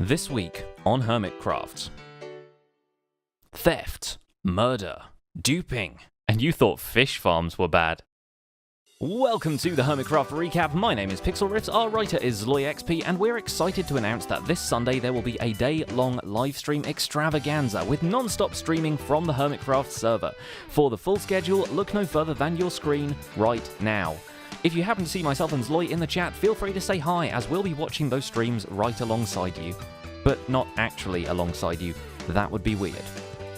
This week on Hermitcraft. Theft, murder, duping, and you thought fish farms were bad. Welcome to the Hermitcraft Recap. My name is Pixel Riffs, our writer is ZloyXP, and we're excited to announce that this Sunday there will be a day-long livestream extravaganza with non-stop streaming from the Hermitcraft server. For the full schedule, look no further than your screen right now. If you happen to see myself and Zloy in the chat, feel free to say hi, as we'll be watching those streams right alongside you. But not actually alongside you, that would be weird.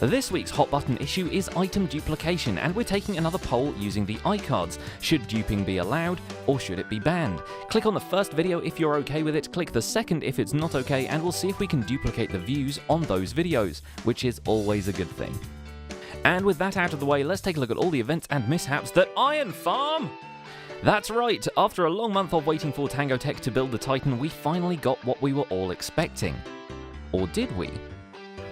This week's hot button issue is item duplication, and we're taking another poll using the iCards. Should duping be allowed, or should it be banned? Click on the first video if you're okay with it, click the second if it's not okay, and we'll see if we can duplicate the views on those videos, which is always a good thing. And with that out of the way, let's take a look at all the events and mishaps that Iron Farm! That's right, after a long month of waiting for TANGOTEK to build the Titan, we finally got what we were all expecting. Or did we?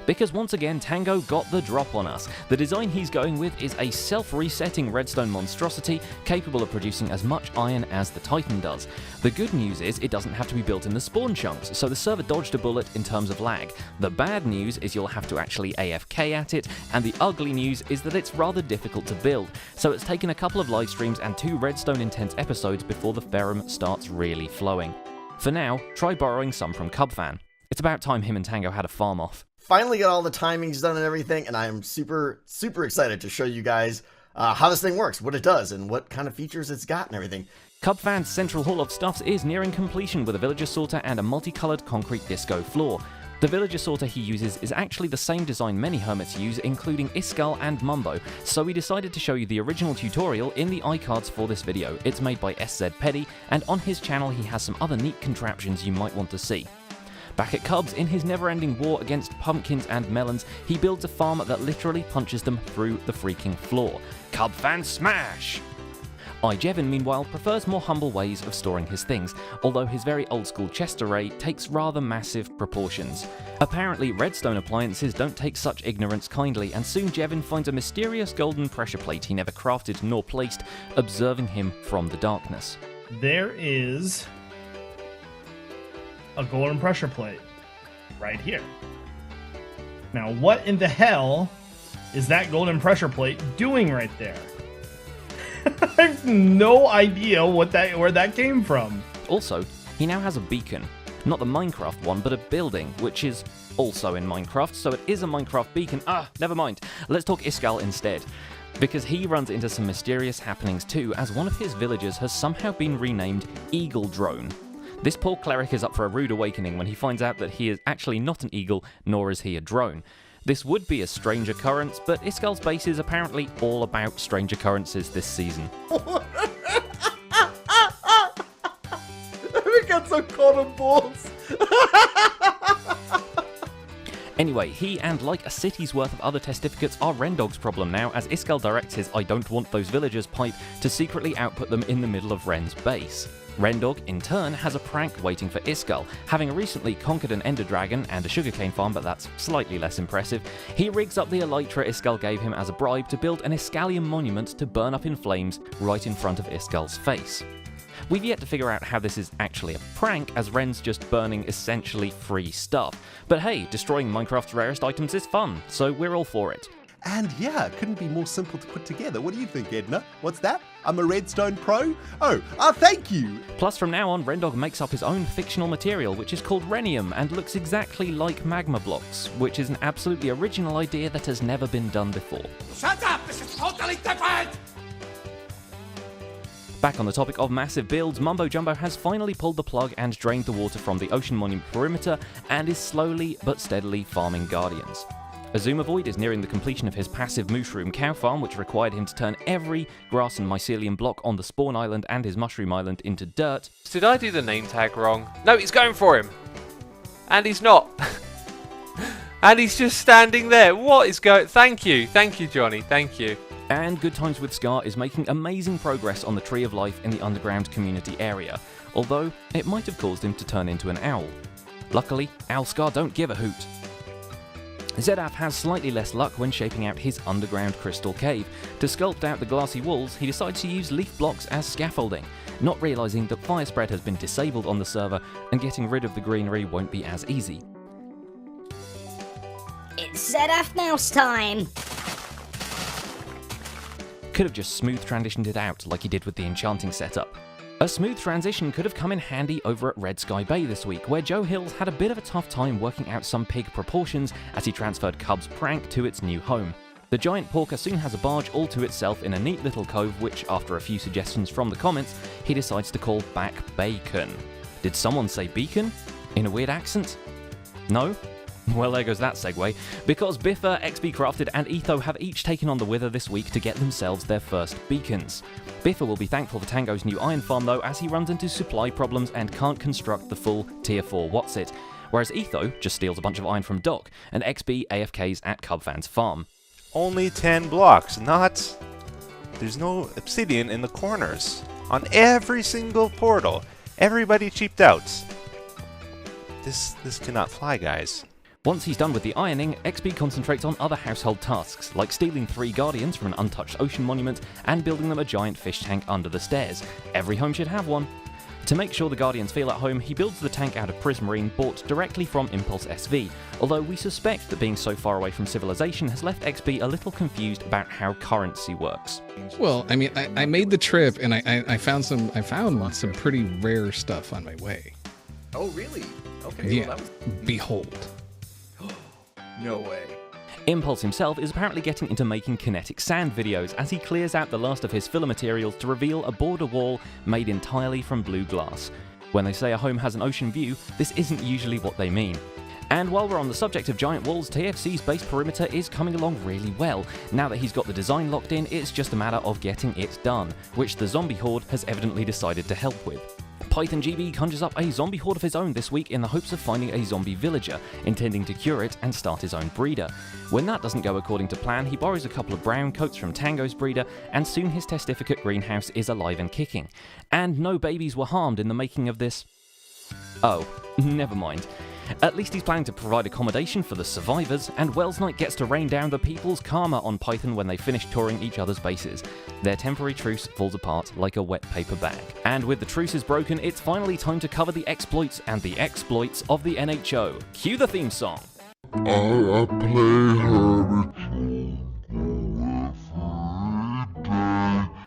Because once again, Tango got the drop on us. The design he's going with is a self-resetting redstone monstrosity capable of producing as much iron as the Titan does. The good news is it doesn't have to be built in the spawn chunks, so the server dodged a bullet in terms of lag. The bad news is you'll have to actually AFK at it, and the ugly news is that it's rather difficult to build, so it's taken a couple of live streams and 2 redstone intense episodes before the ferrum starts really flowing. For now, try borrowing some from Cubfan. It's about time him and Tango had a farm off. Finally got all the timings done and everything, and I am super excited to show you guys how this thing works, what it does, and what kind of features it's got and everything. Cubfan's central hall of stuffs is nearing completion with a villager sorter and a multicolored concrete disco floor. The villager sorter he uses is actually the same design many hermits use, including Iskall and Mumbo, so we decided to show you the original tutorial in the iCards for this video. It's made by SZ Peddy, and on his channel he has some other neat contraptions you might want to see. Back at Cubs, in his never-ending war against pumpkins and melons, he builds a farm that literally punches them through the freaking floor. Cubfan smash! Jevin, meanwhile, prefers more humble ways of storing his things, although his very old-school chest array takes rather massive proportions. Apparently, redstone appliances don't take such ignorance kindly, and soon Jevin finds a mysterious golden pressure plate he never crafted nor placed, observing him from the darkness. There is a golden pressure plate right here. Now, what in the hell is that golden pressure plate doing right there? I have no idea where that came from. Also, he now has a beacon. Not the Minecraft one, but a building, which is also in Minecraft, so it is a Minecraft beacon. Never mind. Let's talk Iskall instead, because he runs into some mysterious happenings too, as one of his villagers has somehow been renamed Eagle Drone. This poor cleric is up for a rude awakening when he finds out that he is actually not an eagle, nor is he a drone. This would be a strange occurrence, but Iskall's base is apparently all about strange occurrences this season. We got so caught on balls. Anyway, he and like a city's worth of other testificates are Rendog's problem now, as Iskall directs his I don't want those villagers pipe to secretly output them in the middle of Ren's base. Rendog, in turn, has a prank waiting for Iskall. Having recently conquered an ender dragon and a sugarcane farm, but that's slightly less impressive, he rigs up the elytra Iskall gave him as a bribe to build an Iskallian monument to burn up in flames right in front of Iskall's face. We've yet to figure out how this is actually a prank, as Ren's just burning essentially free stuff. But hey, destroying Minecraft's rarest items is fun, so we're all for it. And yeah, couldn't be more simple to put together. What do you think, Edna? What's that? I'm a redstone pro? Thank you! Plus, from now on, Rendog makes up his own fictional material, which is called Rhenium, and looks exactly like magma blocks, which is an absolutely original idea that has never been done before. Shut up! This is totally different! Back on the topic of massive builds, Mumbo Jumbo has finally pulled the plug and drained the water from the Ocean Monument perimeter, and is slowly but steadily farming Guardians. Azumavoid is nearing the completion of his passive mushroom cow farm, which required him to turn every grass and mycelium block on the spawn island and his mushroom island into dirt. Did I do the name tag wrong? No, he's going for him. And he's not. And he's just standing there. What is going... Thank you, Johnny, thank you. And Good Times with Scar is making amazing progress on the Tree of Life in the underground community area, although it might have caused him to turn into an owl. Luckily, Owl Scar don't give a hoot. Zedaf has slightly less luck when shaping out his underground crystal cave. To sculpt out the glassy walls, he decides to use leaf blocks as scaffolding. not realising that fire spread has been disabled on the server and getting rid of the greenery won't be as easy. Seraph Mouse time! Could have just smooth transitioned it out like he did with the enchanting setup. A smooth transition could have come in handy over at Red Sky Bay this week, where Joe Hills had a bit of a tough time working out some pig proportions as he transferred Cub's prank to its new home. The giant porker soon has a barge all to itself in a neat little cove which, after a few suggestions from the comments, he decides to call Back Bacon. Did someone say beacon? In a weird accent? No? Well, there goes that segue, because Biffa, XB Crafted, and Etho have each taken on the Wither this week to get themselves their first beacons. Biffa will be thankful for Tango's new iron farm though, as he runs into supply problems and can't construct the full tier 4 What's-It, whereas Etho just steals a bunch of iron from Doc, and XB AFKs at Cubfan's farm. Only 10 blocks, not... There's no obsidian in the corners. On every single portal. Everybody cheaped out. This cannot fly, guys. Once he's done with the ironing, XB concentrates on other household tasks, like stealing 3 guardians from an untouched ocean monument and building them a giant fish tank under the stairs. Every home should have one. To make sure the guardians feel at home, he builds the tank out of prismarine bought directly from Impulse SV, although we suspect that being so far away from civilization has left XB a little confused about how currency works. Well, I mean, I made the trip and I found some pretty rare stuff on my way. Oh, really? Okay. Yeah. Well, that was... Behold. No way. Impulse himself is apparently getting into making kinetic sand videos as he clears out the last of his filler materials to reveal a border wall made entirely from blue glass. When they say a home has an ocean view, this isn't usually what they mean. And while we're on the subject of giant walls, TFC's base perimeter is coming along really well. Now that he's got the design locked in, it's just a matter of getting it done, which the zombie horde has evidently decided to help with. Python GB conjures up a zombie horde of his own this week in the hopes of finding a zombie villager, intending to cure it and start his own breeder. When that doesn't go according to plan, he borrows a couple of brown coats from Tango's breeder, and soon his testificate greenhouse is alive and kicking. And no babies were harmed in the making of this... Oh, never mind. At least he's planning to provide accommodation for the survivors, and Wells Knight gets to rain down the people's karma on Python when they finish touring each other's bases. Their temporary truce falls apart like a wet paper bag. And with the truces broken, it's finally time to cover the exploits and the exploits of the NHO. Cue the theme song. I play Hermitcraft.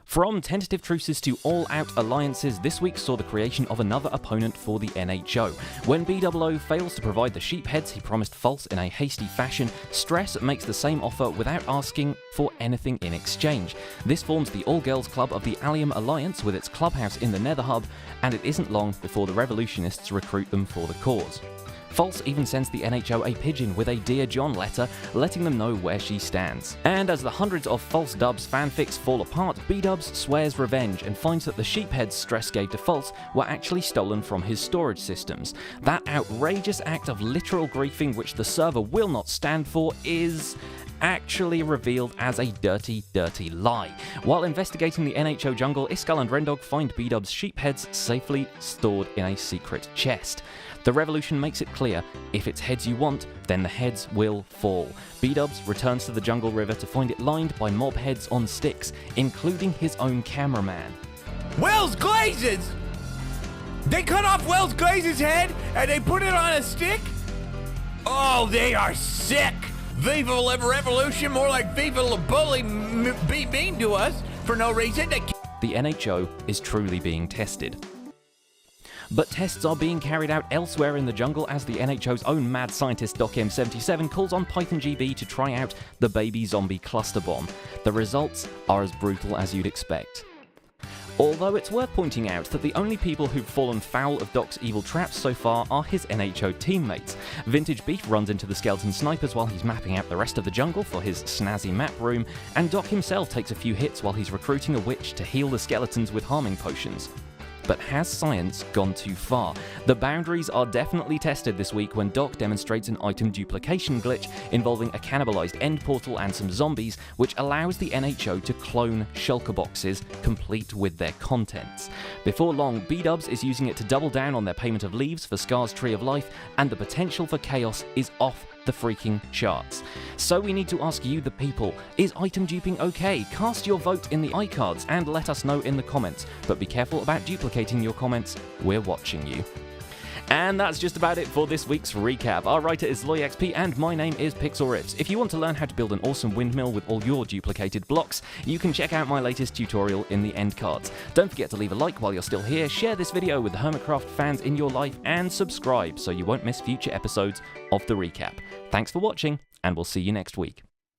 From tentative truces to all-out alliances, this week saw the creation of another opponent for the NHO. When BOO fails to provide the sheepheads he promised False in a hasty fashion, Stress makes the same offer without asking for anything in exchange. This forms the all-girls club of the Allium Alliance with its clubhouse in the Nether Hub, and it isn't long before the revolutionists recruit them for the cause. False even sends the NHO a pigeon with a Dear John letter, letting them know where she stands. And as the hundreds of False Dubs fanfics fall apart, B-Dubs swears revenge and finds that the sheepheads Stress gave to False were actually stolen from his storage systems. That outrageous act of literal griefing which the server will not stand for is actually revealed as a dirty, dirty lie. While investigating the NHO jungle, Iskal and Rendog find B-Dub's sheepheads safely stored in a secret chest. The revolution makes it clear, if it's heads you want, then the heads will fall. B-Dubs returns to the jungle river to find it lined by mob heads on sticks, including his own cameraman. Wells Glazes! They cut off Wells Glazes' head and they put it on a stick? Oh, they are sick! Viva la Revolution, more like Viva la Bully be mean to us for no reason. The NHO is truly being tested. But tests are being carried out elsewhere in the jungle as the NHO's own mad scientist Doc M77 calls on Python GB to try out the baby zombie cluster bomb. The results are as brutal as you'd expect. Although it's worth pointing out that the only people who've fallen foul of Doc's evil traps so far are his NHO teammates. VintageBeef runs into the skeleton snipers while he's mapping out the rest of the jungle for his snazzy map room, and Doc himself takes a few hits while he's recruiting a witch to heal the skeletons with harming potions. But has science gone too far? The boundaries are definitely tested this week when Doc demonstrates an item duplication glitch involving a cannibalized end portal and some zombies, which allows the NHO to clone shulker boxes complete with their contents. Before long, B-Dubs is using it to double down on their payment of leaves for Scar's Tree of Life, and the potential for chaos is off the freaking charts. So we need to ask you, the people, is item duping okay? Cast your vote in the iCards and let us know in the comments, but be careful about duplicating your comments, we're watching you. And that's just about it for this week's recap. Our writer is LoyXP and my name is PixelRips. If you want to learn how to build an awesome windmill with all your duplicated blocks, you can check out my latest tutorial in the end cards. Don't forget to leave a like while you're still here, share this video with the Hermitcraft fans in your life, and subscribe so you won't miss future episodes of the recap. Thanks for watching, and we'll see you next week.